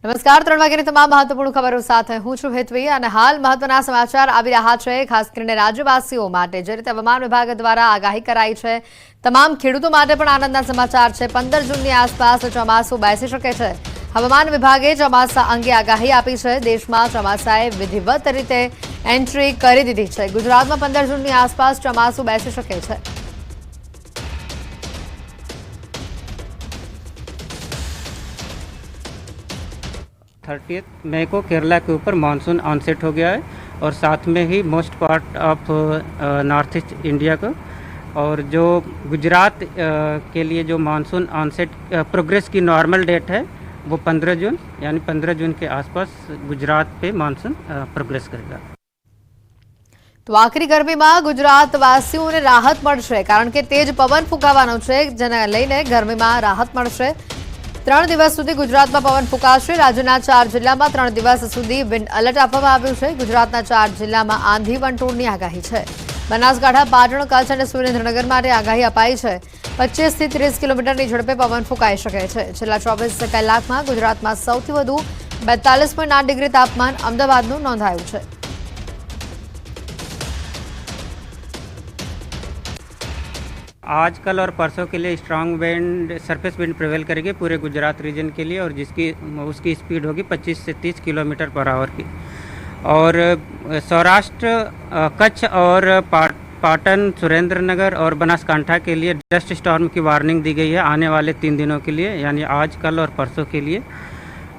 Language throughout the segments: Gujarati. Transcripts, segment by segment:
નમસ્કાર 3 વાગ્યાની તમામ મહત્વપૂર્ણ ખબરો સાથે હું છું હેતવી અને હાલ મહત્વના સમાચાર આવી રહ્યા છે ખાસ કરીને રાજ્યવાસીઓ માટે જે રીતે હવામાન વિભાગ દ્વારા આગાહી કરાઈ છે તમામ ખેડૂતો માટે પણ આનંદના સમાચાર છે 15 જૂનની આસપાસ ચોમાસું બેસી શકે છે હવામાન વિભાગે ચોમાસા અંગે આગાહી આપી છે દેશમાં ચોમાસાએ વિધિવત રીતે એન્ટ્રી કરી દીધી છે ગુજરાતમાં 15 જૂનની આસપાસ ચોમાસું બેસી શકે છે 30 मई को केरला के ऊपर मानसून ऑनसेट हो गया है और साथ में ही most part of north east India को और जो गुजरात के लिए जो मानसून ऑनसेट प्रोग्रेस की नॉर्मल डेट है वो 15 जून यानी 15 जून के आसपास गुजरात पे मानसून प्रोग्रेस करेगा। तो आखरी गर्मी में गुजरात वासियों ने राहत मळशे कारण के तेज पवन फूंकावानो छे जेने लईने गर्मी में राहत मळशे 3 દિવસ સુધી ગુજરાતમાં પવન ફૂંકાશે રાજ્યના 4 જિલ્લામાં 3 દિવસ સુધી વિન્ડ એલર્ટ આપવામાં આવ્યું છે ગુજરાતના 4 જિલ્લામાં આંધી વંટોળની આગાહી છે બનાસકાંઠા પાટણ કચ્છ અને સુરેન્દ્રનગર માટે આગાહી અપાઈ છે 25 થી 30 કિલોમીટરની ઝડપે પવન ફૂંકાઈ શકે છે છેલ્લા 24 કલાકમાં ગુજરાતમાં સૌથી વધુ 42.8 ડિગ્રી તાપમાન અમદાવાદનું નોંધાયું છે आज कल और परसों के लिए strong wind surface wind prevail करेगी पूरे गुजरात रीजन के लिए और उसकी स्पीड होगी 25 से 30 किलोमीटर पर आवर की और सौराष्ट्र कच्छ और पाटन सुरेंद्रनगर और बनासकांठा के लिए डस्ट स्टॉर्म की वार्निंग दी गई है आने वाले 3 दिनों के लिए यानी आज कल और परसों के लिए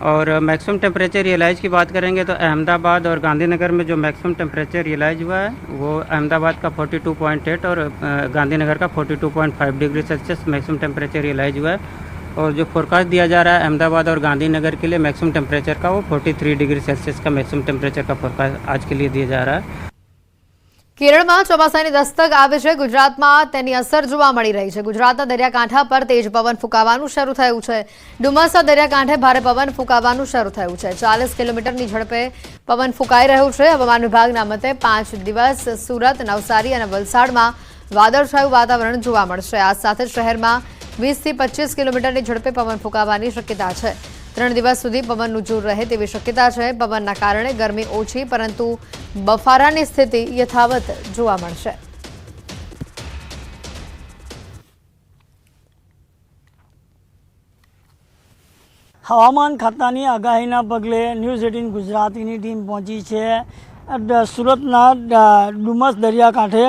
और मैक्सिमम टेम्परेचर रियलाइज की बात करेंगे तो अहमदाबाद और गांधीनगर में जो मैक्सिमम टेम्परेचर रियलाइज हुआ है वो अहमदाबाद का 42.8 और गांधीनगर का 42.5 degree Celsius maximum temperature realise हुआ है और जो फोरकास्ट दिया जा रहा है अहमदाबाद और गांधीनगर के लिए मैक्सिमम टेम्परेचर का वो 43 डिग्री सेल्सियस का मैक्सिमम टेम्परेचर का फोरकास्ट आज के लिए दिया जा रहा है। केरळમાં ચોમાસાની દસ્તક આવે છે ગુજરાતમાં તેની અસર જોવા મળી રહી છે ગુજરાતના દરિયાકાંઠા પર તેજ પવન ફૂંકાવાનું શરૂ થયું છે ડુમસના દરિયાકાંઠે ભારે પવન ફૂંકાવાનું શરૂ થયું છે 40 કિલોમીટરની ઝડપે પવન ફૂંકાઈ રહ્યું છે હવામાન વિભાગના મતે 5 દિવસ સુરત નવસારી અને વલસાડમાં વાદળછાયું વાતાવરણ જોવા મળશે આ સાથે શહેરમાં 20 થી 25 કિલોમીટરની ઝડપે પવન ફૂંકાવાની શક્યતા છે 3 દિવસ સુધી પવનનું જોર રહે તેવી શક્યતા છે પવનના કારણે ગરમી ઓછી પરંતુ બફારાની સ્થિતિ યથાવત જોવા મળશે હવામાન ખાતાની આગાહીના પગલે ન્યૂઝ 18 ગુજરાતીની ટીમ પહોંચી છે સુરતના ડુમસ દરિયાકાંઠે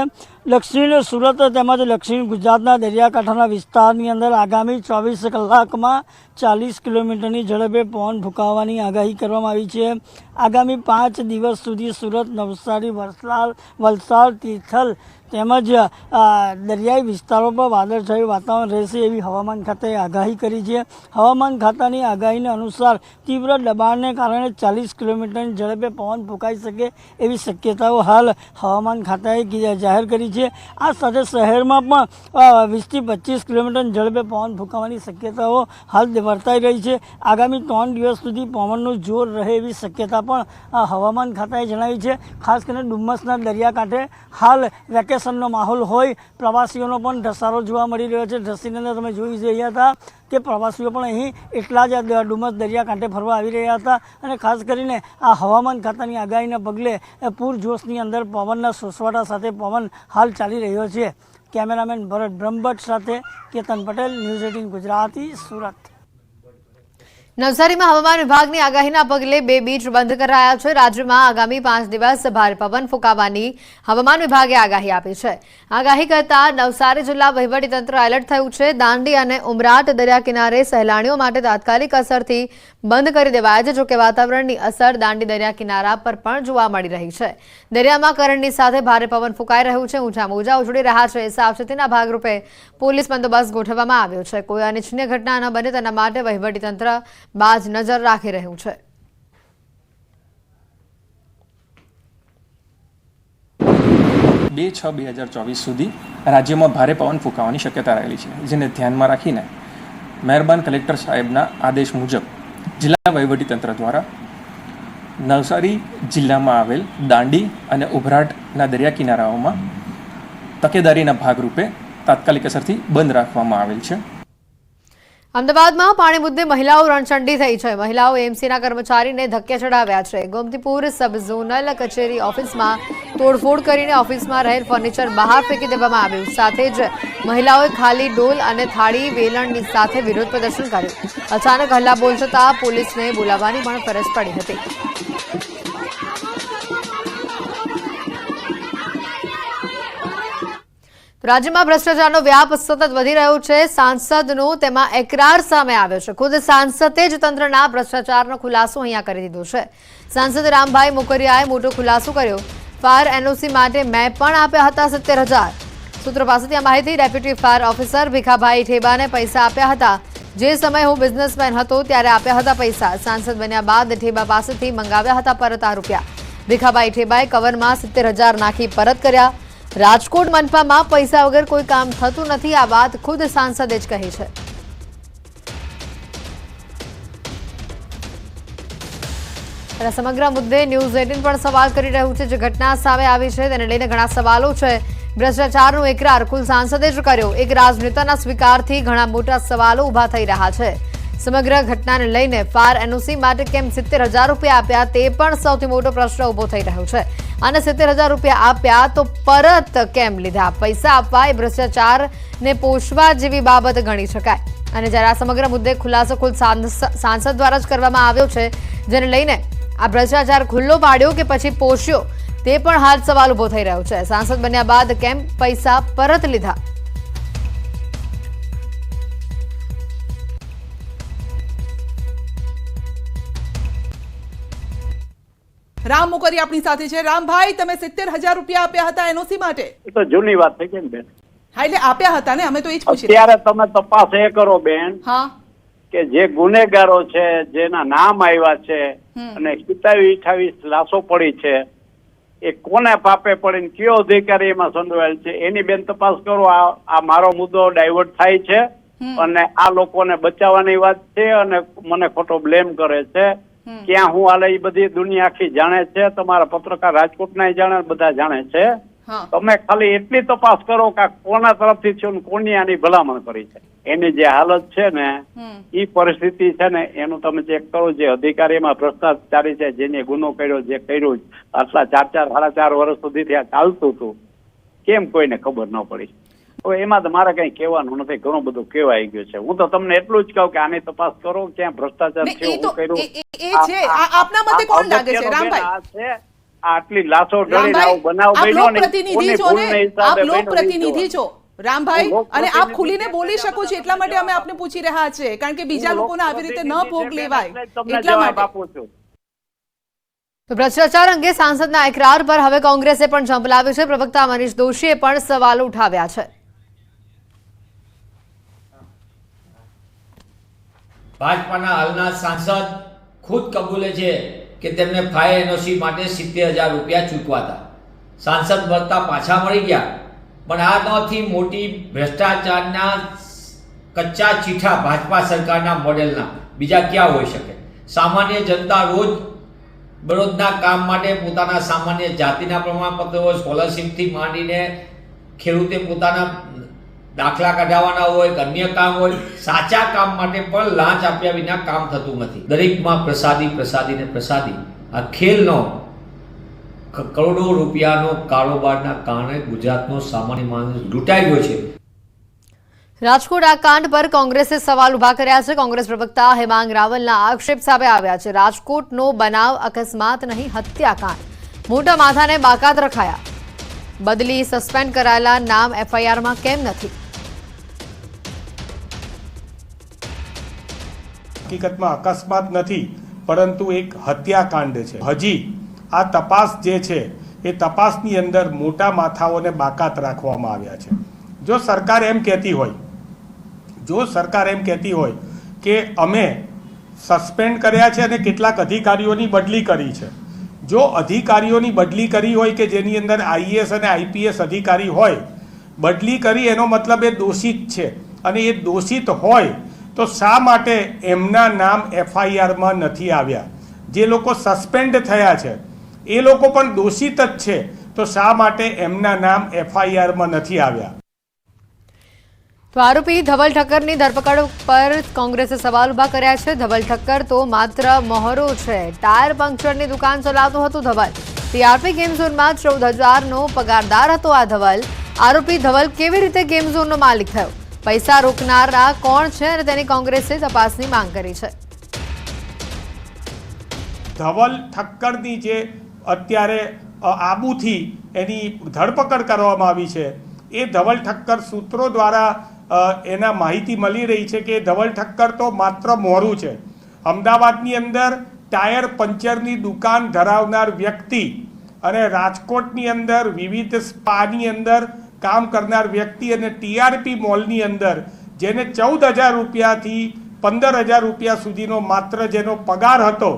દક્ષિણ સુરત તેમજ દક્ષિણ ગુજરાતના દરિયાકાંઠાના વિસ્તારની અંદર આગામી 24 કલાકમાં 40 કિલોમીટરની ઝડપે પવન ફૂંકાવાની આગાહી કરવામાં આવી છે આગામી 5 દિવસ સુધી સુરત નવસારી વલસાડ તિથલ તેમજ દરિયાઈ વિસ્તારો પર વાદળછાયું વાતાવરણ રહેશે એવી હવામાન ખાતાએ આગાહી કરી છે હવામાન ખાતાની આગાહીના અનુસાર તીવ્ર દબાણને કારણે 40 કિલોમીટરની ઝડપે પવન ફૂંકાઈ શકે એવી શક્યતાઓ હાલ હવામાન ખાતાએ જાહેર કરી છે આ સાથે શહેરમાં પણ 20 થી 25 કિલોમીટરની ઝડપે પવન ફૂંકાવાની શક્યતાઓ હાલ વર્તાઈ રહી છે આગામી 3 દિવસ સુધી પવનનું જોર રહે એવી શક્યતા પણ હવામાન ખાતાએ જણાવી છે ખાસ કરીને ડુમસના દરિયાકાંઠે હાલ વેકેશનનો માહોલ હોય પ્રવાસીઓનો પણ ધસારો જોવા મળી રહ્યો છે ધસીને તમે જોઈ રહ્યા હતા કે પ્રવાસીઓ પણ અહીં એટલા જ ડુમસ દરિયાકાંઠે ફરવા આવી રહ્યા હતા અને ખાસ કરીને આ હવામાન ખાતાની આગાહીના પગલે પૂરજોશની અંદર પવનના સોસવાટા સાથે પવન હાલ ચાલી રહ્યો છે કેમેરામેન ભરત બ્રહ્મભટ્ટ સાથે કેતન પટેલ ન્યૂઝ 18 ગુજરાતી સુરત નવસારીમાં હવામાન વિભાગની આગાહીના પગલે 2 બીચ બંધ કરાયા છે રાજ્યમાં આગામી 5 દિવસ ભારે પવન ફૂંકાવાની હવામાન વિભાગે આગાહી આપી છે આગાહી કરતા નવસારી જિલ્લા વહીવટીતંત્ર એલર્ટ થયું છે દાંડી અને ઉમરાટ દરિયા કિનારે સહેલાણીઓ માટે તાત્કાલિક અસરથી બંધ કરી દેવાયા છે જોકે વાતાવરણની અસર દાંડી દરિયા કિનારા પર પણ જોવા મળી રહી છે દરિયામાં કરંટની સાથે ભારે પવન ફૂંકાઈ રહ્યું છે ઊંચા મોજા ઉછળી રહ્યા છે સાવચેતીના ભાગરૂપે પોલીસ બંદોબસ્ત ગોઠવવામાં આવ્યો છે કોઈ અનિચ્છનીય ઘટના ન બને તેના માટે વહીવટીતંત્ર બાજ નજર રાખી રહ્યું છે 2/6/2024 સુધી રાજ્યમાં ભારે પવન ફૂંકાવાની શક્યતા રહેલી છે જેને ધ્યાનમાં રાખીને મહેરબાન કલેક્ટર સાહેબના આદેશ મુજબ જિલ્લા વહીવટીતંત્ર દ્વારા નવસારી જિલ્લામાં આવેલ દાંડી અને ઉભરાટના દરિયા કિનારાઓમાં તકેદારીના ભાગરૂપે તાત્કાલિક અસરથી બંધ રાખવામાં આવેલ છે અમદાવાદમાં પાણી મુદ્દે મહિલાઓ રણચંડી થઈ છે. મહિલાઓ એમસીના કર્મચારીને ધક્કે ચડાવ્યા છે. ગોમતીપુર સબ ઝોનલ કચેરી ઓફિસમાં તોડફોડ કરીને ઓફિસમાં રહેલ ફર્નિચર બહાર ફેંકી દેવામાં આવ્યું. સાથે જ મહિલાઓએ ખાલી ડોલ અને થાળી વેલણની સાથે વિરોધ પ્રદર્શન કર્યું. અચાનક હલ્લાબોલ થતા પોલીસને બોલાવવાની પણ ફરજ પડી હતી. રાજ્યમાં ભ્રષ્ટાચારનો વ્યાપ સતત વધી રહ્યો છે. સાંસદનો તેમાં એકરાર સામે આવ્યો છે. ખુદ સાંસદે જ તંત્રના ભ્રષ્ટાચારનો ખુલાસો અહીંયા કરી દીધો છે. સાંસદ રામભાઈ મોકરિયાએ મોટો ખુલાસો કર્યો. ફાયર એનઓસી માટે મેં પણ આપ્યા હતા 70,000. સૂત્રો પાસેથી આ માહિતી. ડેપ્યુટી ફાયર ઓફિસર ભીખાભાઈ ઠેબાને પૈસા આપ્યા હતા. જે સમયે હું બિઝનેસમેન હતો ત્યારે આપ્યા હતા પૈસા. સાંસદ બન્યા બાદ ઠેબા પાસેથી મંગાવ્યા હતા પરત આ રૂપિયા. ભીખાભાઈ ઠેબાએ કવરમાં 70,000 નાખી પરત કર્યા. રાજકોટ મનપામાં પૈસા વગર કોઈ કામ થતું નથી. આ વાત ખુદ સાંસદે જ કહી છે. સમગ્ર મુદ્દે ન્યૂઝ 18 પણ સવાલ કરી રહ્યું છે. જે ઘટના સામે આવી છે તેને લઈને ઘણા સવાલો છે. ભ્રષ્ટાચારનો એકરાર કુલ સાંસદે જ કર્યો. એક રાજનેતાના સ્વીકારથી ઘણા મોટા સવાલો ઊભા થઈ રહ્યા છે. સમગ્ર ઘટનાને લઈને ફાયર એનઓસી માટે કેમ 70,000 રૂપિયા આપ્યા તે પણ સૌથી મોટો પ્રશ્ન ઊભો થઈ રહ્યો છે. અને 70,000 રૂપિયા આપ્યા તો પરત કેમ લીધા? પૈસા આપવા એ ભ્રષ્ટાચારને પોષવા જેવી બાબત ગણી શકાય. અને જ્યારે આ સમગ્ર મુદ્દે ખુલાસો ખુદ સાંસદ દ્વારા જ કરવામાં આવ્યો છે, જેને લઈને આ ભ્રષ્ટાચાર ખુલ્લો પાડ્યો કે પછી પોષ્યો તે પણ હાલ સવાલ ઊભો થઈ રહ્યો છે. સાંસદ બન્યા બાદ કેમ પૈસા પરત લીધા? રામ મોકરિયા આપણી સાથે છે. રામભાઈ, તમે 70,000 રૂપિયા આપ્યા હતા એનઓસી માટે? એ તો જૂની વાત થઈ ગઈ ને બેન. હા, એટલે આપ્યા હતા ને, અમે તો એ જ પૂછી અત્યારે તમે તપાસ એ કરો બેન હા કે જે ગુનેગારો છે, જેના નામ આવ્યા છે અને 27-28 લાશો પડી છે, એ કોને પાપે પડીને કયો અધિકારી એમાં સંડોવાયેલ છે એની બેન તપાસ કરો. આ મારો મુદ્દો ડાયવર્ટ થાય છે અને આ લોકોને બચાવવાની વાત છે અને મને ખોટો બ્લેમ કરે છે. ક્યાં હું હાલે એ બધી દુનિયા આખી જાણે છે. તમારા પત્રકાર રાજકોટના જાણે, બધા જાણે છે. તમે ખાલી એટલી તપાસ કરો કે કોના તરફથી છે ને કોની આની ભલામણ કરી છે. એની જે હાલત છે ને એ પરિસ્થિતિ છે ને એનું તમે ચેક કરો. જે અધિકારીમાં ભ્રષ્ટાચારી છે, જેને ગુનો કર્યો, જે કર્યું આટલા 4-4 વર્ષ સુધી ત્યાં ચાલતું હતું, કેમ કોઈને ખબર ન પડી? હવે એમાં તો મારે કઈ કહેવાનું નથી. ઘણું બધું કહેવાઈ ગયું છે. હું તો તમને એટલું જ કહું કે આની તપાસ કરો, ક્યાં ભ્રષ્ટાચાર છે, શું કર્યું. આપના મતે કોણ લાગે છે રામભાઈ? આટલી લાશો ઢળીને આવો બનાવ બન્યો ને, પ્રતિનિધિ છો ને, આપ લોક પ્રતિનિધિ છો રામભાઈ, અને આપ ખુલીને બોલી શકો છો. એટલા માટે અમે આપને પૂછી રહ્યા છે, કારણ કે બીજા લોકોને આવી રીતે ન ભોગ લેવાય એટલા માટે આપું છું. તો ભ્રષ્ટાચાર અંગે સાંસદના એકરાર પર હવે કોંગ્રેસે પણ ઝંપલાવ્યું છે. પ્રવક્તા મનીષ દોશીએ પણ સવાલો ઉઠાવ્યા છે. ભાજપાના હાલના સાંસદ ખુદ કબૂલે છે કે તેમને ફાયર એનઓસી માટે 70,000 રૂપિયા ચૂકવા હતા. સાંસદ બનતા પાછા મળી ગયા. પણ આનાથી મોટી ભ્રષ્ટાચારના કચ્ચા ચીઠા ભાજપા સરકારના મોડેલના બીજા ક્યાં હોઈ શકે? સામાન્ય જનતા રોજ બરોજના કામ માટે પોતાના સામાન્ય જાતિના પ્રમાણપત્રો, સ્કોલરશીપથી માંડીને ખેડૂતે પોતાના દાખલા કઢાવવાના હોય, અન્ય કામ હોય, સાચા કામ માટે પણ લાંચ આપ્યા વિના કામ થતું નથી. દરેકમાં પ્રસાદી પ્રસાદી ને પ્રસાદી. આ ખેલનો કરોડો રૂપિયાનો કારોબારના કારણે ગુજરાતનો સામાન્ય માણસ લૂંટાઈ ગયો છે. રાજકોટ આ કાંડ પર કોંગ્રેસે સવાલ ઉભા કર્યા છે. કોંગ્રેસ પ્રવક્તા હેમાંગ રાવલના આક્ષેપ સામે આવ્યા છે. રાજકોટનો બનાવ અકસ્માત નહીં, હત્યાકાંડ. મોટા માથાને બાકાત રખાયા. બદલી સસ્પેન્ડ કરાયેલા નામ એફઆઈઆરમાં કેમ નથી? હકીકતમાં અકસ્માત નથી, પરંતુ એક હત્યાકાંડ છે. હજી આ તપાસ જે છે એ તપાસની અંદર મોટા માથાઓને બાકાત રાખવામાં આવ્યા છે. જો સરકાર એમ કહેતી હોય કે અમે સસ્પેન્ડ કર્યા છે અને કેટલાક અધિકારીઓની બદલી કરી છે, જો અધિકારીઓની બદલી કરી હોય કે જેની અંદર આઈએએસ અને આઈપીએસ અધિકારી હોય, બદલી કરી એનો મતલબ એ દોષિત છે. અને એ દોષિત હોય તો શા માટે એમના નામ એફઆઈઆરમાં નથી આવ્યા? જે લોકો સસ્પેન્ડ થયા છે એ લોકો પણ દોષિત જ છે, તો શા માટે એમના નામ એફઆઈઆરમાં નથી આવ્યા? તો આરોપી ધવલ ઠક્કરની ધરપકડ પર કોંગ્રેસે સવાલ ઉભા કર્યા છે. ધવલ ઠક્કર તો માત્ર મોહરો છે. ટાયર પંક્ચરની દુકાન ચલાવતો હતો ધવલ. ટીઆરપી ગેમ ઝોનમાં 14,000નો પગારદાર હતો આ ધવલ. આરોપી ધવલ કેવી રીતે ગેમ ઝોનનો માલિક થયો? પૈસા રોકનારા કોણ છે અને તેની કોંગ્રેસે તપાસની માંગ કરી છે. ધવલ ઠક્કરની જે અત્યારે આબુથી એની ધરપકડ કરવામાં આવી છે, એ ધવલ ઠક્કર સૂત્રો દ્વારા એના માહિતી મળી રહી છે કે ધવલ ઠક્કર તો માત્ર મોરું છે. અમદાવાદની અંદર ટાયર પંચરની દુકાન ધરાવનાર વ્યક્તિ અને રાજકોટની અંદર વિવિધ સ્પાની અંદર કામ કરનાર વ્યક્તિ અને ટીઆરપી મોલની અંદર જેને 14,000 રૂપિયાથી 15,000 રૂપિયા સુધીનો માત્ર જેનો પગાર હતો,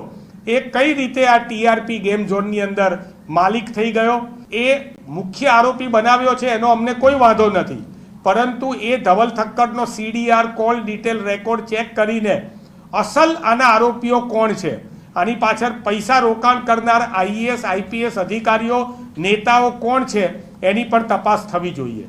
એ કઈ રીતે આ ટીઆરપી ગેમ ઝોનની અંદર માલિક થઈ ગયો, એ મુખ્ય આરોપી બનાવ્યો છે એનો અમને કોઈ વાંધો નથી. પરંતુ એ ધવલ ઠક્કરનો CDR call detail record check કરીને અસલ આના આરોપીઓ કોણ છે, આની પાછળ પૈસા રોકાણ કરનાર IAS IPS અધિકારીઓ નેતાઓ કોણ છે, એની પણ તપાસ થવી જોઈએ.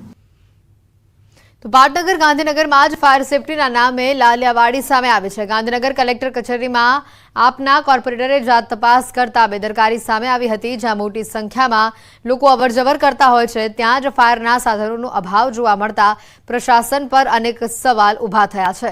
તો પાટનગર ગાંધીનગરમાં જ ફાયર સેફટીના નામે લાલિયાવાડી સામે આવી છે. ગાંધીનગર કલેક્ટર કચેરીમાં આપના કોર્પોરેટરે જાત તપાસ કરતા બેદરકારી સામે આવી હતી. જ્યાં મોટી સંખ્યામાં લોકો અવરજવર કરતા હોય છે, ત્યાં જ ફાયરના સાધનોનો અભાવ જોવા મળતા પ્રશાસન પર અનેક સવાલ ઊભા થયા છે.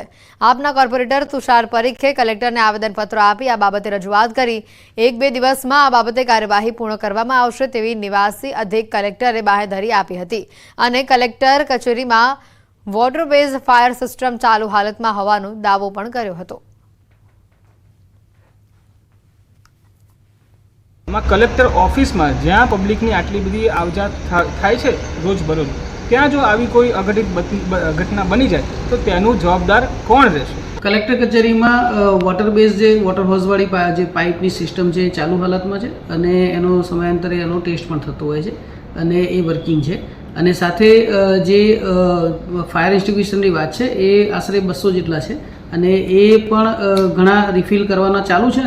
આપના કોર્પોરેટર તુષાર પરીખે કલેક્ટરને આવેદનપત્ર આપી આ બાબતે રજૂઆત કરી. 1-2 દિવસમાં આ બાબતે કાર્યવાહી પૂર્ણ કરવામાં આવશે તેવી નિવાસી અધિક કલેક્ટરે બાહેધરી આપી હતી. અને કલેક્ટર કચેરીમાં વોટર બેઝ ફાયર સિસ્ટમ ચાલુ હાલતમાં હોવાનો દાવો પણ કર્યો હતો. કલેક્ટર ઓફિસમાં જ્યાં પબ્લિકની આટલી બધી આવજાત થાય છે રોજબરોજ, ત્યાં જો આવી કોઈ અઘટિત ઘટના બની જાય તો તેનું જવાબદાર કોણ રહેશે? કલેક્ટર કચેરીમાં વોટર બેઝ જે વોટર હોઝવાળી જે પાઇપની સિસ્ટમ છે એ ચાલુ હાલતમાં છે અને એનો સમયાંતરે એનો ટેસ્ટ પણ થતો હોય છે અને એ વર્કિંગ છે. અને સાથે જે ફાયર એક્સ્ટિંગ્વિશરની વાત છે એ આશરે 200 જેટલા છે અને એ પણ ઘણા રિફિલ કરવાના ચાલુ છે.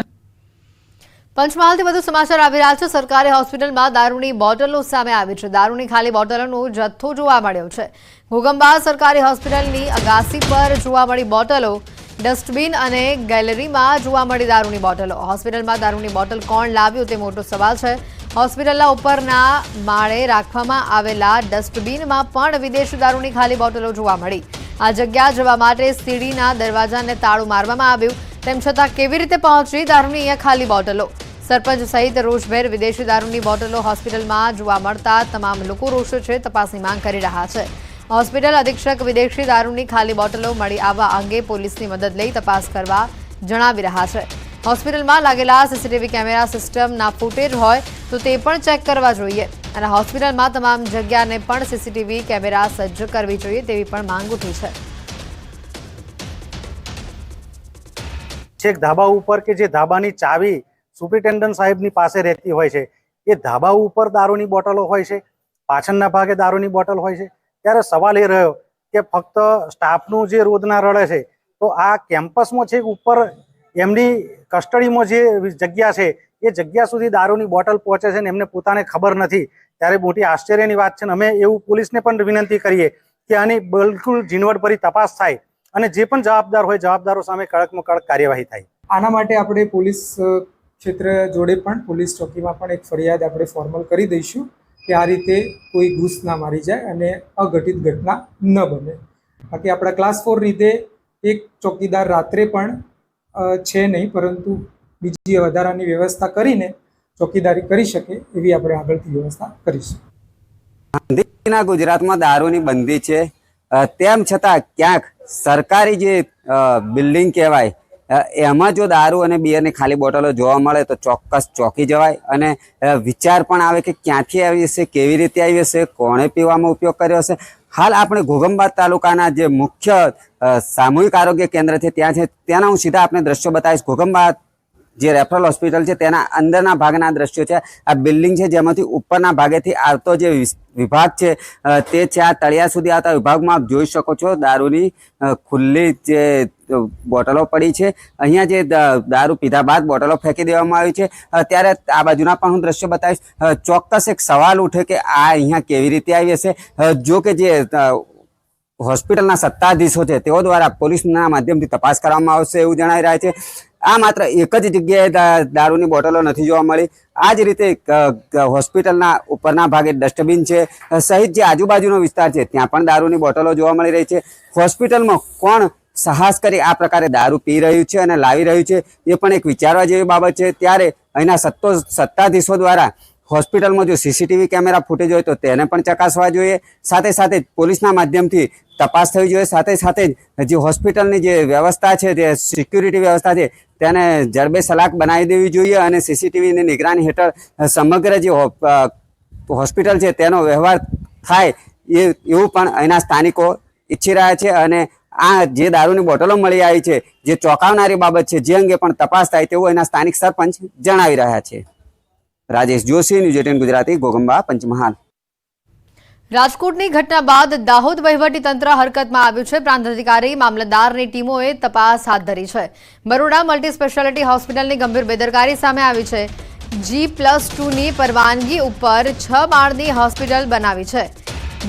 પંચમહાલથી વધુ સમાચાર આવી રહ્યા છે. સરકારી હોસ્પિટલમાં દારૂની બોટલો સામે આવી છે. દારૂની ખાલી બોટલોનો જથ્થો જોવા મળ્યો છે. ઘોગંબા સરકારી હોસ્પિટલની અગાસી પર જોવા મળી બોટલો. ડસ્ટબિન અને ગેલેરીમાં જોવા મળી દારૂની બોટલો. હોસ્પિટલમાં દારૂની બોટલ કોણ લાવ્યું તે મોટો સવાલ છે. હોસ્પિટલના ઉપરના માળે રાખવામાં આવેલા ડસ્ટબિનમાં પણ વિદેશી દારૂની ખાલી બોટલો જોવા મળી. આ જગ્યા જવા માટે સીડીના દરવાજાને તાળું મારવામાં આવ્યું. તેમ છતાં કેવી રીતે પહોંચી દારૂની અહીંયા ખાલી બોટલો? સરપંચ સહિત રોષભેર વિદેશી દારૂની બોટલો હોસ્પિટલમાં જોવા મળતા તમામ લોકો રોષે છે. તપાસની માંગ કરી રહ્યા છે. હોસ્પિટલ અધિક્ષક વિદેશી દારૂની ખાલી બોટલો મળી આવવા અંગે પોલીસની મદદ લઈ તપાસ કરવા જણાવી રહ્યા છે. હોસ્પિટલમાં લાગેલા CCTV કેમેરા સિસ્ટમના ફૂટેજ હોય તો તે પણ ચેક કરવા જોઈએ અને હોસ્પિટલમાં તમામ જગ્યાને પણ CCTV કેમેરા સજ્જ કરવી જોઈએ તેવી પણ માંગ ઉઠી છે. છેક ધાબા ઉપર કે જે ધાબાની ચાવી સુપ્રિન્ટેન્ડન્ટ સાહેબની પાસે રહેતી હોય છે, એ ધાબા ઉપર દારૂની બોટલો હોય છે, પાછળના ભાગે દારૂની બોટલ હોય છે. ત્યારે સવાલ એ રહ્યો કે ફક્ત સ્ટાફનું જે રોજના રડે છે, તો આ કેમ્પસમાં છેક ઉપર એમની કસ્ટડીમાં જે જગ્યા છે એ જગ્યા સુધી દારૂની બોટલ પહોંચે છે ને એમને પોતાને ખબર નથી. ત્યારે મોટી આશ્ચર્યની વાત છે. અમે એવું પોલીસને પણ વિનંતી કરીએ કે આની બિલકુલ ઝીણવટભરી તપાસ થાય અને જે પણ જવાબદાર હોય જવાબદારો સામે કડકમાં કડક કાર્યવાહી થાય. આના માટે આપણે પોલીસ ક્ષેત્ર જોડે પણ પોલીસ ચોકીમાં પણ એક ફરિયાદ આપણે ફોર્મલ કરી દઈશું કે આ રીતે કોઈ ઘૂસ ના મારી જાય અને અઘટિત ઘટના ન બને. બાકી આપણા ક્લાસ 4 રીતે એક ચોકીદાર રાત્રે પણ છે નહીં, પરંતુ બીજી વધારાની વ્યવસ્થા કરીને ચોકીદારી કરી શકે એવી આપણે આગળથી વ્યવસ્થા કરીશું. ગાંધીના ગુજરાતમાં દારૂની બંધી છે, તેમ છતાં ક્યાંક સરકારી જે બિલ્ડિંગ કહેવાય એમાં જો દારૂ અને બિયરની ખાલી બોટલો જોવા મળે તો ચોક્કસ ચોંકી જવાય અને વિચાર પણ આવે કે ક્યાંથી આવી હશે, કેવી રીતે આવી હશે, કોણે પીવામાં ઉપયોગ કર્યો હશે. હાલ આપણે ઘોગંબા તાલુકાના જે મુખ્ય સામૂહિક આરોગ્ય કેન્દ્ર છે ત્યાં છે, ત્યાંના હું સીધા આપણે દ્રશ્યો બતાવીશ. ઘોગંબા જે રેફરલ હોસ્પિટલ છે તેના અંદરના ભાગના દ્રશ્યો છે. આ બિલ્ડિંગ છે જેમાંથી ઉપરના ભાગેથી આવતો જે વિભાગ છે તે છે આ તળિયા સુધી આવતા વિભાગમાં આપ જોઈ શકો છો દારૂની ખુલ્લી જે બોટલો પડી છે. અહીંયા જે દારૂ પીધા બાદ બોટલો ફેંકી દેવામાં આવી છે. ત્યારે આ બાજુના પણ હું દ્રશ્ય બતાવીશ. ચોક્કસ એક સવાલ ઉઠે કે આ અહીંયા કેવી રીતે આવી હશે. જો કે જે હોસ્પિટલના સત્તાધીશો છે તેઓ દ્વારા પોલીસના માધ્યમથી તપાસ કરવામાં આવશે એવું જણાવી રહ્યા છે. આ માત્ર એક જ જગ્યાએ દારૂની બોટલો નથી જોવા મળી. આ જ રીતે હોસ્પિટલના ઉપરના ભાગે ડસ્ટબિન છે સહિત જે આજુબાજુનો વિસ્તાર છે ત્યાં પણ દારૂની બોટલો જોવા મળી રહી છે. હોસ્પિટલમાં કોણ સાહસ કરી આ પ્રકારે દારૂ પી રહ્યું છે અને લાવી રહ્યું છે એ પણ એક વિચારવા જેવી બાબત છે. ત્યારે અહીંના સત્તાધીશો દ્વારા હોસ્પિટલમાં જો સીસીટીવી કેમેરા ફૂટેજ હોય તો તેને પણ ચકાસવા જોઈએ. સાથે સાથે પોલીસના માધ્યમથી તપાસ થવી જોઈએ. સાથે સાથે જે હોસ્પિટલની જે વ્યવસ્થા છે, જે સિક્યુરિટી વ્યવસ્થા છે તેને જડબે સલાક બનાવી દેવી જોઈએ અને સીસીટીવીની નિગરાની હેઠળ સમગ્ર જે હોસ્પિટલ છે તેનો વ્યવહાર થાય એવું પણ અહીંના સ્થાનિકો ઈચ્છી રહ્યા છે. અને આ જે દારૂની બોટલો મળી આવી છે જે ચોંકાવનારી બાબત છે, જે અંગે પણ તપાસ થાય તેવું અહીંના સ્થાનિક સરપંચ જણાવી રહ્યા છે. રાજેશ જોશી, ન્યૂઝ 18 ગુજરાતી, ઘોગંબા, પંચમહાલ. રાજકોટની ઘટના બાદ દાહોદ વહીવટીતંત્ર હરકતમાં આવ્યું છે. પ્રાંત અધિકારી, મામલતદારની ટીમોએ તપાસ હાથ ધરી છે. બરોડા મલ્ટી સ્પેશિયાલિટી હોસ્પિટલની ગંભીર બેદરકારી સામે આવી છે. G+2ની પરવાનગી ઉપર 6 માળની હોસ્પિટલ બનાવી છે.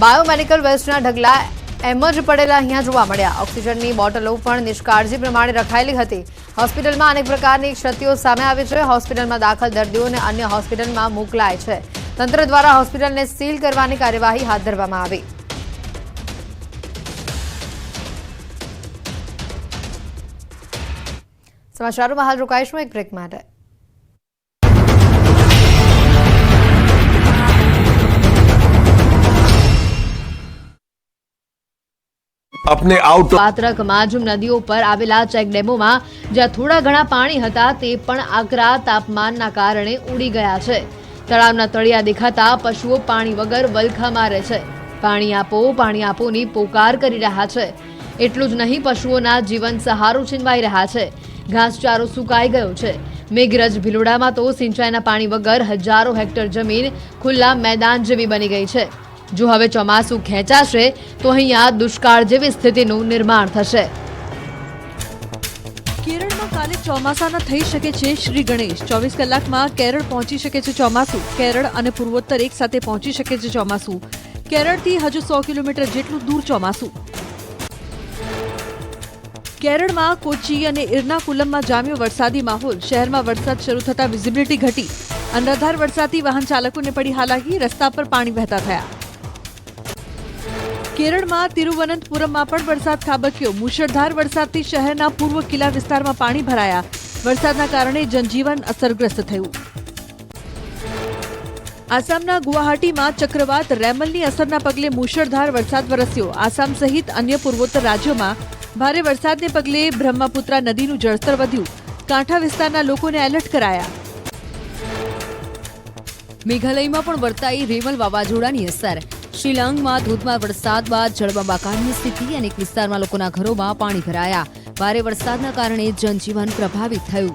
બાયોમેડિકલ વેસ્ટના ઢગલા એમ જ પડેલા અહીંયા જોવા મળ્યા. ઓક્સિજનની બોટલો પણ નિષ્કાળજી પ્રમાણે રખાયેલી હતી. હોસ્પિટલમાં અનેક પ્રકારની ક્ષતિઓ સામે આવી છે. હોસ્પિટલમાં દાખલ દર્દીઓને અન્ય હોસ્પિટલમાં મોકલાય છે. તંત્ર દ્વારા હોસ્પિટલને સીલ કરવાની કાર્યવાહી હાથ ધરવામાં આવી. સમાચારોમાં હાલ રોકાઈશું એક બ્રેક માટે. अपने आउट પાત્રક માજુમ નદીઓ પર આવેલા ચેકડેમોમાં જ્યાં થોડા ઘણા પાણી હતા તે પણ આકરા તાપમાનના કારણે ઉડી ગયા છે. તળાવના તળિયા દેખાતા પશુઓ પાણી વગર વલખા મારે છે. પાણી આપોની પોકાર કરી રહ્યા છે. એટલું જ નહીં, પશુઓના જીવન સહારો છીનવાઈ રહ્યા છે. ઘાસચારો સુકાઈ ગયો છે. મેઘરજ ભિલોડામાં તો સિંચાઈના પાણી વગર હજારો હેક્ટર જમીન ખુલ્લા મેદાન જેવી બની ગઈ છે. જો હવે ચોમાસું ખેંચાશે તો અહીંયા દુષ્કાળ જેવી સ્થિતિનું નિર્માણ થશે. કેરળમાં કાલે ચોમાસાના થઈ શકે છે શ્રી ગણેશ. 24 કલાકમાં કેરળ પહોંચી શકે છે ચોમાસું. કેરળ અને પૂર્વોત્તર એક સાથે પહોંચી શકે છે ચોમાસું. કેરળથી હજુ 100 કિલોમીટર જેટલું દૂર ચોમાસું. કેરળમાં કોચી અને એર્નાકુલમમાં જામ્યો વરસાદી માહોલ. શહેરમાં વરસાદ શરૂ થતા વિઝિબિલિટી ઘટી. અનરાધાર વરસાદથી વાહન ચાલકોને પડી હાલાકી. રસ્તા પર પાણી વહેતા થયા. કેરળમાં તિરુવનંતપુરમમાં પણ વરસાદ ખાબક્યો. મુશળધાર વરસાદથી શહેરના પૂર્વ કિલ્લા વિસ્તારમાં પાણી ભરાયા. વરસાદના કારણે જનજીવન અસરગ્રસ્ત થયું. આસામના ગુવાહાટીમાં ચક્રવાત રેમલની અસરના પગલે મુશળધાર વરસાદ વરસ્યો. આસામ સહિત અન્ય પૂર્વોત્તર રાજ્યોમાં ભારે વરસાદને પગલે બ્રહ્મપુત્રા નદીનું જળસ્તર વધ્યું. કાંઠા વિસ્તારના લોકોને એલર્ટ કરાયા. મેઘાલયમાં પણ વર્તાઈ રેમલ વાવાઝોડાની અસર. શિલોંગમાં ધોધમાર વરસાદ બાદ જળબંબાકારની સ્થિતિ. અનેક વિસ્તારમાં લોકોના ઘરોમાં પાણી ભરાયા. ભારે વરસાદના કારણે જનજીવન પ્રભાવિત થયું.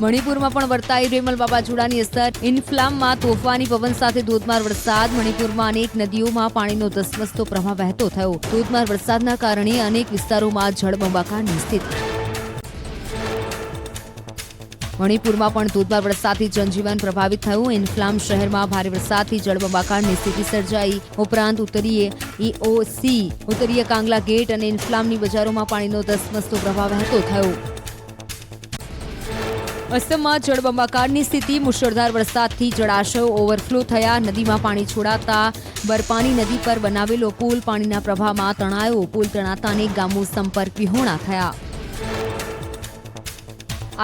મણિપુરમાં પણ વર્તાઈ રેમલ વાવાઝોડાની અસર. ઇન્ફ્લામમાં તોફાની પવન સાથે ધોધમાર વરસાદ. મણિપુરમાં અનેક નદીઓમાં પાણીનો ધસમસતો પ્રવાહ વહેતો થયો. ધોધમાર વરસાદના કારણે અનેક વિસ્તારોમાં જળબંબાકારની સ્થિતિ. મણિપુરમાં પણ ધોધમાર વરસાદથી જનજીવન પ્રભાવિત થયું. ઇન્ફ્લામ શહેરમાં ભારે વરસાદથી જળબંબાકારની સ્થિતિ સર્જાઈ. ઉપરાંત ઉત્તરીય EOC, ઉત્તરીય કાંગલા ગેટ અને ઇન્ફ્લામની બજારોમાં પાણીનો ધસમસતો પ્રવાહ વહેતો થયો. અસમમાં જળબંબાકારની સ્થિતિ. મુશળધાર વરસાદથી જળાશયો ઓવરફ્લો થયા. નદીમાં પાણી છોડાતા બરપાની નદી પર બનાવેલો પુલ પાણીના પ્રવાહમાં તણાયો. પુલ તણાતા અનેક ગામો સંપર્ક વિહોણા થયા.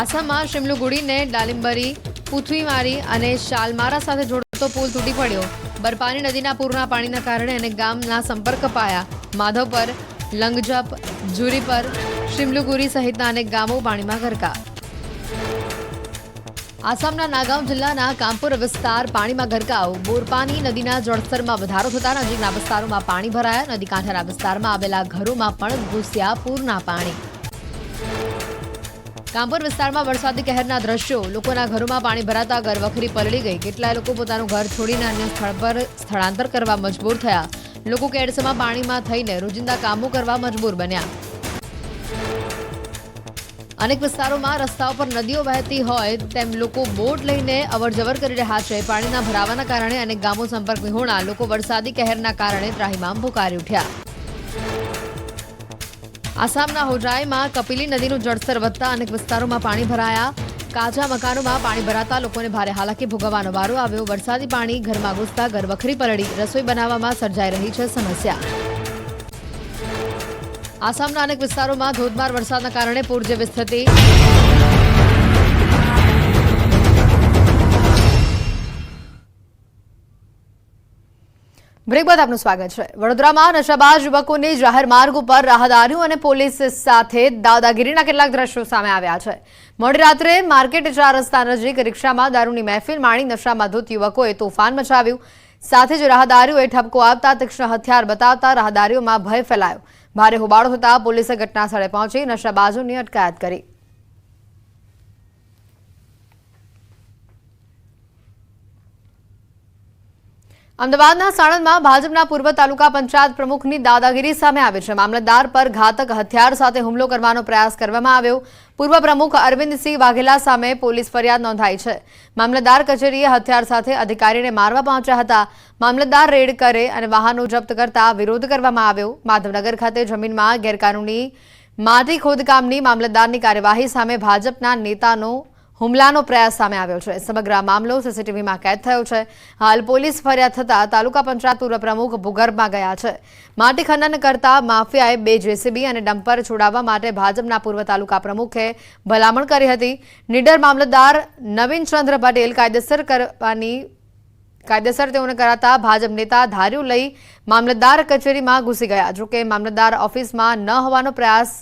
આસામમાં શિમલુગુડીને ડાલિમ્બરી, પુથવીમારી અને શાલમારા સાથે જોડતો પુલ તૂટી પડ્યો. બરપાની નદીના પૂરના પાણીના કારણે અનેક ગામના સંપર્ક કપાયા. માધવપર, લંગજપ, જુરીપર, શિમલુગુરી સહિતના અનેક ગામો પાણીમાં ગરકા. આસામના નાગાંવ જિલ્લાના કામપુર વિસ્તાર પાણીમાં ગરકાવ. બોરપાની નદીના જળસ્તરમાં વધારો થતા નજીકના વિસ્તારોમાં પાણી ભરાયા. નદી કાંઠાના વિસ્તારમાં આવેલા ઘરોમાં પણ ઘૂસ્યા પૂરના પાણી. કામપુર વિસ્તારમાં વરસાદી કહેરના દ્રશ્યો. લોકોના ઘરોમાં પાણી ભરાતા ઘરવખરી પલળી ગઈ. કેટલાય લોકો પોતાનું ઘર છોડીને અન્ય સ્થળ પર સ્થળાંતર કરવા મજબૂર થયા. લોકો કેડસમાં પાણીમાં થઈને રોજિંદા કામો કરવા મજબૂર બન્યા. અનેક વિસ્તારોમાં રસ્તાઓ પર નદીઓ વહેતી હોય તેમ લોકો બોટ લઈને અવરજવર કરી રહ્યા છે. પાણીના ભરાવાના કારણે અનેક ગામો સંપર્ક વિહોણા. લોકો વરસાદી કહેરના કારણે ત્રાહિમામ પોકારી ઉઠ્યા. આસામના હોજાઈમાં કપિલી નદીનું જળસ્તર વધતા અનેક વિસ્તારોમાં પાણી ભરાયા. કાચા મકાનોમાં પાણી ભરાતા લોકોને ભારે હાલાકી ભોગવવાનો વારો આવ્યો. વરસાદી પાણી ઘરમાં ઘૂસતા ઘર વખરી પલળી. રસોઈ બનાવવામાં સર્જાઈ રહી છે સમસ્યા. આસામના અનેક વિસ્તારોમાં ધોધમાર વરસાદના કારણે પૂર જેવી સ્થિતિ. બ્રેક બાદ આપનું સ્વાગત છે. વડોદરામાં નશાબાજ યુવકોની જાહેર માર્ગ ઉપર રાહદારીઓ અને પોલીસ સાથે દાદાગીરીના કેટલાક દ્રશ્યો સામે આવ્યા છે. મોડી રાત્રે માર્કેટ 4 રસ્તા નજીક રિક્ષામાં દારૂની મહેફિલ માણી નશામાં ધૂત યુવકોએ તોફાન મચાવ્યું. સાથે જ રાહદારીઓએ ઠપકો આપતા તીક્ષ્ણ હથિયાર બતાવતા રાહદારીઓમાં ભય ફેલાયો. ભારે હોબાળો થતા પોલીસે ઘટના સ્થળે પહોંચી નશાબાજોની અટકાયત કરી. અમદાવાદના સાણંદમાં ભાજપના પૂર્વ તાલુકા પંચાયત પ્રમુખની દાદાગીરી સામે આવી છે. મામલતદાર પર ઘાતક હથિયાર સાથે હુમલો કરવાનો પ્રયાસ કરવામાં આવ્યો. પૂર્વ પ્રમુખ અરવિંદસિંહ વાઘેલા સામે પોલીસ ફરિયાદ નોંધાઈ છે. મામલતદાર કચેરીએ હથિયાર સાથે અધિકારીને મારવા પહોંચ્યા હતા. મામલતદાર રેડ કરે અને વાહનો જપ્ત કરતા વિરોધ કરવામાં આવ્યો. માધવનગર ખાતે જમીનમાં ગેરકાનૂની માટી ખોદકામની મામલતદારની કાર્યવાહી સામે ભાજપના નેતાનો હુમલાનો પ્રયાસ સામે આવ્યો છે. સમગ્ર મામલો સીસીટીવીમાં કેદ થયો છે. હાલ પોલીસ ફરિયાદ થતા તાલુકા પંચાયત પૂર્વ પ્રમુખ ભૂગર્ભમાં ગયા છે. માટી ખનન કરતા માફિયાએ 2 જેસીબી અને ડમ્પર છોડાવવા માટે ભાજપના પૂર્વ તાલુકા પ્રમુખે ભલામણ કરી હતી. નીડર મામલતદાર નવીનચંદ્ર પટેલ કાયદેસર તેઓને કરાતા ભાજપ નેતા ધાર્યું લઈ મામલતદાર કચેરીમાં ઘૂસી ગયા. જોકે મામલતદાર ઓફિસમાં ન હોવાનો પ્રયાસ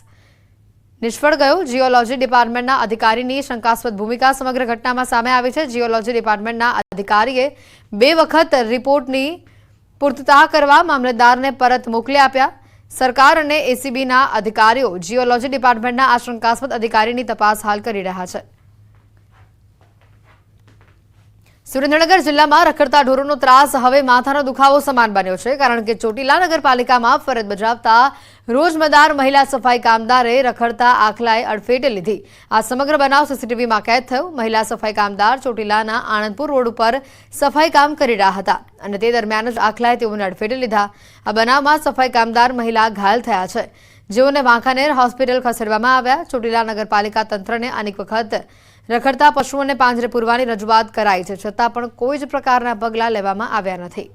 નિષ્ફળ ગયો. જીઓલોજી ડિપાર્ટમેન્ટના અધિકારીની શંકાસ્પદ ભૂમિકા સમગ્ર ઘટનામાં સામે આવી છે. જીઓલોજી ડિપાર્ટમેન્ટના અધિકારીએ 2 વખત રિપોર્ટની પૂર્તતા કરવા મામલતદારને પરત મોકલી આપ્યા. સરકાર અને એસીબીના અધિકારીઓ જીઓલોજી ડિપાર્ટમેન્ટના આ શંકાસ્પદ અધિકારીની તપાસ હાલ કરી રહ્યા છે. સુરેન્દ્રનગર જિલ્લામાં રખડતા ઢોરોનો ત્રાસ હવે માથાનો દુખાવો સમાન બન્યો છે. કારણ કે ચોટીલા નગરપાલિકામાં ફરજ બજાવતા રોજમદાર મહિલા સફાઈ કામદારે રખડતા આખલાએ અડફેટે લીધી. આ સમગ્ર બનાવ સીસીટીવીમાં કેદ થયો. મહિલા સફાઈ કામદાર ચોટીલાના આણંદપુર રોડ ઉપર સફાઈ કામ કરી રહ્યા હતા અને તે દરમિયાન જ આખલાએ તેઓને અડફેટે લીધા. આ બનાવમાં સફાઈ કામદાર મહિલા ઘાયલ થયા છે, જેઓને વાંકાનેર હોસ્પિટલ ખસેડવામાં આવ્યા. ચોટીલા નગરપાલિકા તંત્રને અનેક વખત રખડતા પશુઓને પાંજરે પૂરવાની રજૂઆત કરાઈ છે, છતાં પણ કોઈ જ પ્રકારના પગલાં લેવામાં આવ્યા નથી.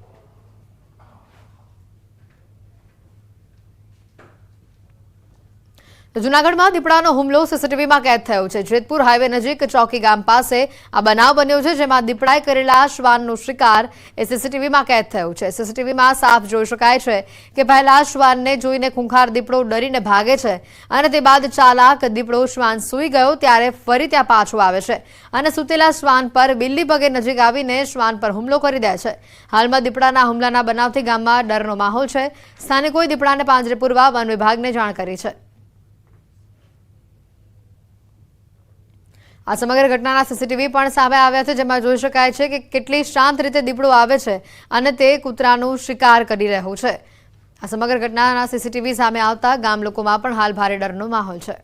જૂનાગઢમાં દીપડાનો હુમલો સીસીટીવીમાં કેદ થયો છે. જેતપુર હાઈવે નજીક ચોકી ગામ પાસે આ બનાવ બન્યો છે, જેમાં દીપડાએ કરેલા શ્વાનનો શિકાર એ સીસીટીવીમાં કેદ થયો છે. સીસીટીવીમાં સાફ જોઈ શકાય છે કે પહેલા શ્વાનને જોઈને ખૂંખાર દીપડો ડરીને ભાગે છે અને તે બાદ ચાલાક દીપડો શ્વાન સૂઈ ગયો ત્યારે ફરી ત્યાં પાછો આવે છે અને સૂતેલા શ્વાન પર બિલ્લી પગે નજીક આવીને શ્વાન પર હુમલો કરી દે છે. હાલમાં દીપડાના હુમલાના બનાવથી ગામમાં ડરનો માહોલ છે. સ્થાનિકોએ દીપડાને પાંજરે પૂરવા વન વિભાગને જાણ કરી છે. આ સમગ્ર ઘટનાના સીસીટીવી પણ સામે આવ્યા છે, જેમાં જોઈ શકાય છે કે કેટલી શાંત રીતે દીપડો આવે છે અને તે કૂતરાનું શિકાર કરી રહ્યો છે. આ સમગ્ર ઘટનાના સીસીટીવી સામે આવતા ગામ લોકોમાં પણ હાલ ભારે ડરનો માહોલ છે.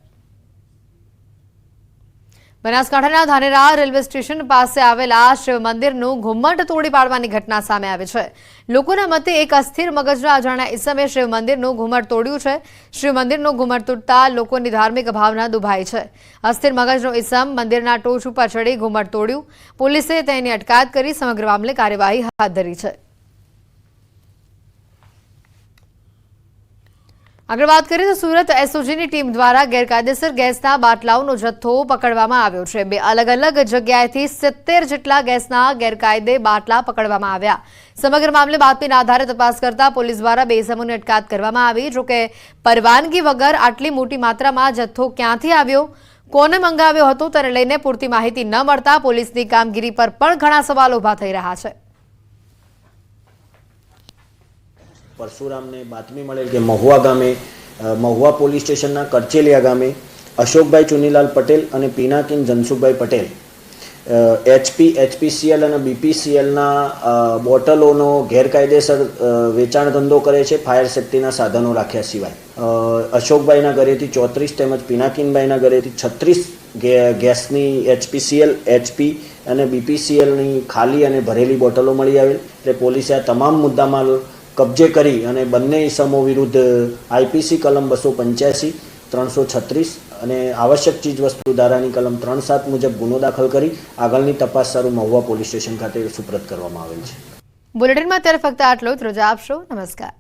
બનાસકાંઠાના ધાનેરા રેલવે સ્ટેશન પાસે આવેલા શિવ મંદિરનું ઘુમ્મટ તોડી પાડવાની ઘટના સામે આવી છે. લોકોના મતે એક અસ્થિર મગજના અજાણ્યા ઈસમે શિવ મંદિરનું ઘુમ્મટ તોડ્યું છે. શિવ મંદિરનું ઘુમ્મટ તૂટતા લોકોની ધાર્મિક ભાવના દુભાઈ છે. અસ્થિર મગજનો ઈસમ મંદિરના ટોચ ઉપર ચડી ઘુમ્મટ તોડ્યું. પોલીસે તેની અટકાયત કરી સમગ્ર મામલે કાર્યવાહી હાથ ધરી છે. આગળ વાત કરીએ તો સુરત એસઓજીની ટીમ દ્વારા ગેરકાયદેસર ગેસના બાટલાઓનો જથ્થો પકડવામાં આવ્યો છે. 2 અલગ અલગ જગ્યાએથી 70 જેટલા ગેસના ગેરકાયદે બાટલા પકડવામાં આવ્યા. સમગ્ર મામલે બાતમીના આધારે તપાસ કરતા પોલીસ દ્વારા 2 ઇસમોની અટકાયત કરવામાં આવી. જોકે પરવાનગી વગર આટલી મોટી માત્રામાં જથ્થો ક્યાંથી આવ્યો, કોને મંગાવ્યો હતો તેને લઈને પૂરતી માહિતી ન મળતા પોલીસની કામગીરી પર પણ ઘણા સવાલો ઊભા થઈ રહ્યા છે. પરશુરામને બાતમી મળેલ કે મહુવા ગામે મહુવા પોલીસ સ્ટેશનના કરચેલિયા ગામે અશોકભાઈ ચુનીલાલ પટેલ અને પિનાકીન જનસુખભાઈ પટેલ એચપીસીએલ અને બીપીસીએલના બોટલોનો ગેરકાયદેસર વેચાણ ધંધો કરે છે ફાયર સેફ્ટીના સાધનો રાખ્યા સિવાય. અશોકભાઈના ઘરેથી 34 તેમજ પિનાકીનભાઈના ઘરેથી 36 ગેસની એચપીસીએલ, એચપી અને બીપીસીએલની ખાલી અને ભરેલી બોટલો મળી આવેલ. એટલે પોલીસે આ તમામ મુદ્દામાલ કબજે કરી અને બંને ઇસમો વિરુદ્ધ આઈપીસી કલમ 285, 336 અને આવશ્યક ચીજ વસ્તુ ધારાની કલમ 37 મુજબ ગુનો દાખલ કરી આગળની તપાસ શરૂ મહુવા પોલીસ સ્ટેશન ખાતે સુપ્રત કરવામાં આવેલ છે. બુલેટિનમાં અત્યારે ફક્ત આટલો જ. રજા આપશો. નમસ્કાર.